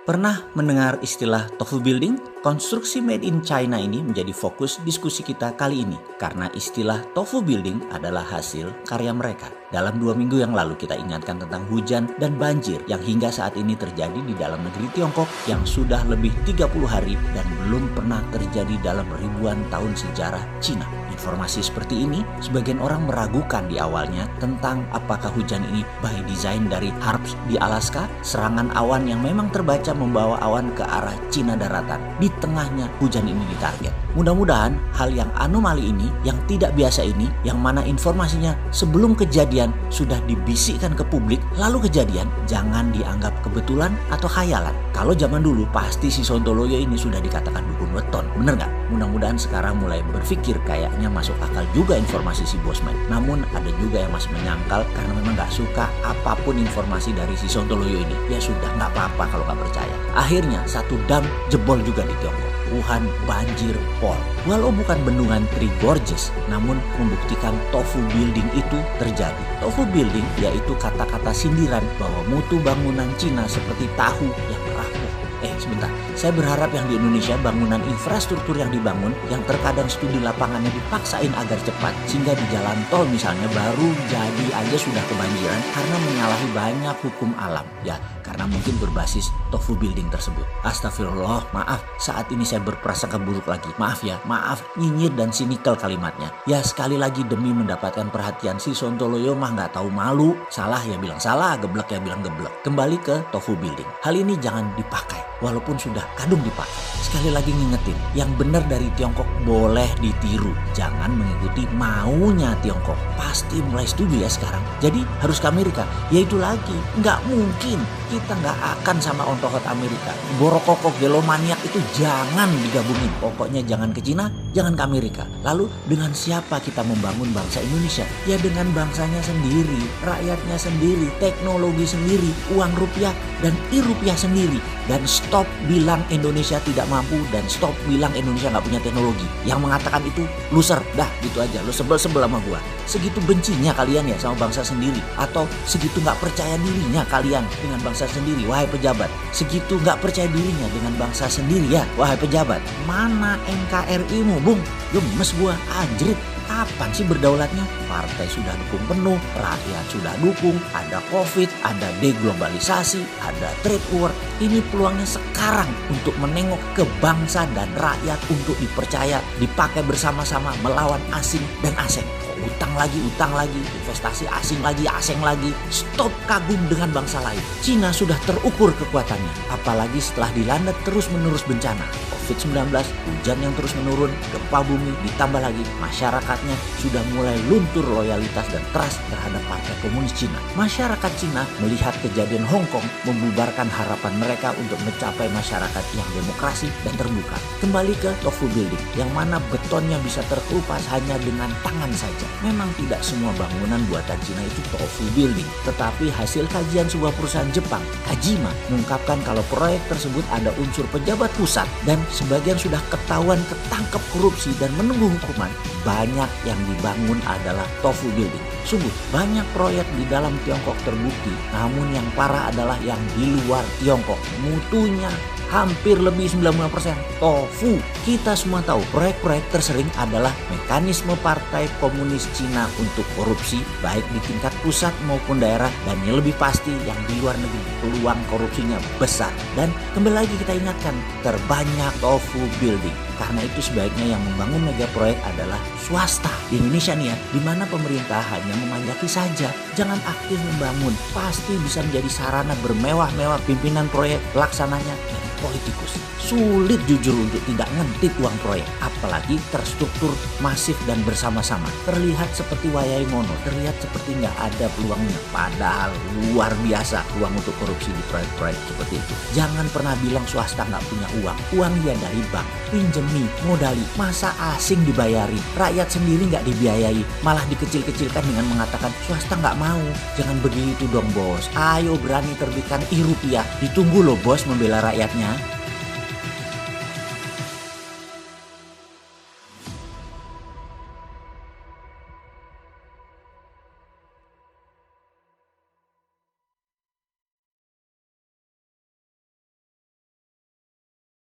Pernah mendengar istilah tofu building? Konstruksi made in China ini menjadi fokus diskusi kita kali ini karena istilah tofu building adalah hasil karya mereka. Dalam 2 minggu yang lalu kita ingatkan tentang hujan dan banjir yang hingga saat ini terjadi di dalam negeri Tiongkok yang sudah lebih 30 hari dan belum pernah terjadi dalam ribuan tahun sejarah Cina. Informasi seperti ini sebagian orang meragukan di awalnya tentang apakah hujan ini by design dari HARPS di Alaska, serangan awan yang memang terbaca membawa awan ke arah Cina daratan. Di tengahnya hujan ini ditarget. Mudah-mudahan hal yang anomali ini, yang tidak biasa ini, yang mana informasinya sebelum kejadian sudah dibisikkan ke publik, lalu kejadian, jangan dianggap kebetulan atau khayalan. Kalau zaman dulu pasti si Sontoloyo ini sudah dikatakan dukun weton, bener nggak? Mudah-mudahan sekarang mulai berpikir kayaknya masuk akal juga informasi si Bosman. Namun ada juga yang masih menyangkal karena memang nggak suka apapun informasi dari si Sontoloyo ini. Ya sudah, nggak apa-apa kalau nggak percaya. Akhirnya satu dam jebol juga di Tiongkok. Wuhan banjir pol. Walau bukan bendungan Three Gorges, namun membuktikan tofu building itu terjadi. Tofu building yaitu kata-kata sindiran bahwa mutu bangunan Cina seperti tahu yang rapuh. Sebentar, saya berharap yang di Indonesia bangunan infrastruktur yang dibangun yang terkadang studi lapangannya dipaksain agar cepat sehingga di jalan tol misalnya baru jadi aja sudah kebanjiran karena menyalahi banyak hukum alam. Ya, karena mungkin berbasis tofu building tersebut. Astagfirullah, maaf saat ini saya berprasangka buruk lagi. Maaf ya, maaf nyinyir dan sinikal kalimatnya. Ya sekali lagi demi mendapatkan perhatian si Sontoloyo mah nggak tahu malu. Salah ya bilang salah, geblek ya bilang geblek. Kembali ke tofu building. Hal ini jangan dipakai. Walaupun sudah kadung dipakai. Sekali lagi ngingetin, yang benar dari Tiongkok boleh ditiru. Jangan mengikuti maunya Tiongkok. Pasti mulai setuju ya sekarang. Jadi harus ke Amerika. Ya itu lagi, nggak mungkin kita nggak akan sama ontohot Amerika. Borokokok gelomaniak itu jangan digabungin. Pokoknya jangan ke Cina, jangan ke Amerika. Lalu dengan siapa kita membangun bangsa Indonesia? Ya dengan bangsanya sendiri, rakyatnya sendiri, teknologi sendiri, uang rupiah dan rupiah sendiri. Dan stop bilang Indonesia tidak mampu dan stop bilang Indonesia nggak punya teknologi. Yang mengatakan itu loser, dah gitu aja. Lo sebel-sebel sama gua. Segitu bencinya kalian ya sama bangsa sendiri, atau segitu nggak percaya dirinya kalian dengan bangsa sendiri, wahai pejabat. Segitu nggak percaya dirinya dengan bangsa sendiri ya, wahai pejabat. Mana NKRI-mu, Bung? Gemes gua, anjrit. Kapan sih berdaulatnya? Partai sudah dukung penuh, rakyat sudah dukung, ada COVID, ada deglobalisasi, ada trade war. Ini peluangnya sekarang untuk menengok ke bangsa dan rakyat untuk dipercaya, dipakai bersama-sama melawan asing dan asing. Utang lagi, investasi asing lagi. Stop kagum dengan bangsa lain. Cina sudah terukur kekuatannya, apalagi setelah dilanda terus-menerus bencana. COVID-19, hujan yang terus menurun, gempa bumi, ditambah lagi masyarakatnya sudah mulai luntur loyalitas dan trust terhadap Partai Komunis Cina. Masyarakat Cina melihat kejadian Hong Kong membubarkan harapan mereka untuk mencapai masyarakat yang demokrasi dan terbuka. Kembali ke tofu building, yang mana betonnya bisa terkelupas hanya dengan tangan saja. Memang tidak semua bangunan buatan Cina itu tofu building, tetapi hasil kajian sebuah perusahaan Jepang, Kajima, mengungkapkan kalau proyek tersebut ada unsur pejabat pusat dan sebagian sudah ketahuan ketangkep korupsi dan menunggu hukuman. Banyak yang dibangun adalah tofu building. Sungguh banyak proyek di dalam Tiongkok terbukti, namun yang parah adalah yang di luar Tiongkok. Mutunya hampir lebih 90% tofu. Kita semua tahu proyek-proyek tersering adalah mekanisme Partai Komunis Cina untuk korupsi baik di tingkat pusat maupun daerah, dan yang lebih pasti yang di luar negeri peluang korupsinya besar. Dan kembali lagi kita ingatkan, terbanyak tofu building. Karena itu sebaiknya yang membangun mega proyek adalah swasta. Di Indonesia nih ya, di mana pemerintah hanya memanjaki saja, jangan aktif membangun. Pasti bisa menjadi sarana bermewah-mewah pimpinan proyek, laksananya politikus. Sulit jujur untuk tidak ngentit uang proyek, apalagi terstruktur masif dan bersama-sama. Terlihat seperti wayai mono, terlihat seperti nggak ada peluangnya, padahal luar biasa peluang untuk korupsi di proyek-proyek seperti itu. Jangan pernah bilang swasta nggak punya uang. Uang ya dari bank, pinjemi, modali, masa asing dibayari, rakyat sendiri nggak dibiayai, malah dikecil-kecilkan dengan mengatakan swasta nggak mau. Jangan begitu dong bos, ayo berani terbitkan rupiah. Ditunggu loh bos membela rakyatnya.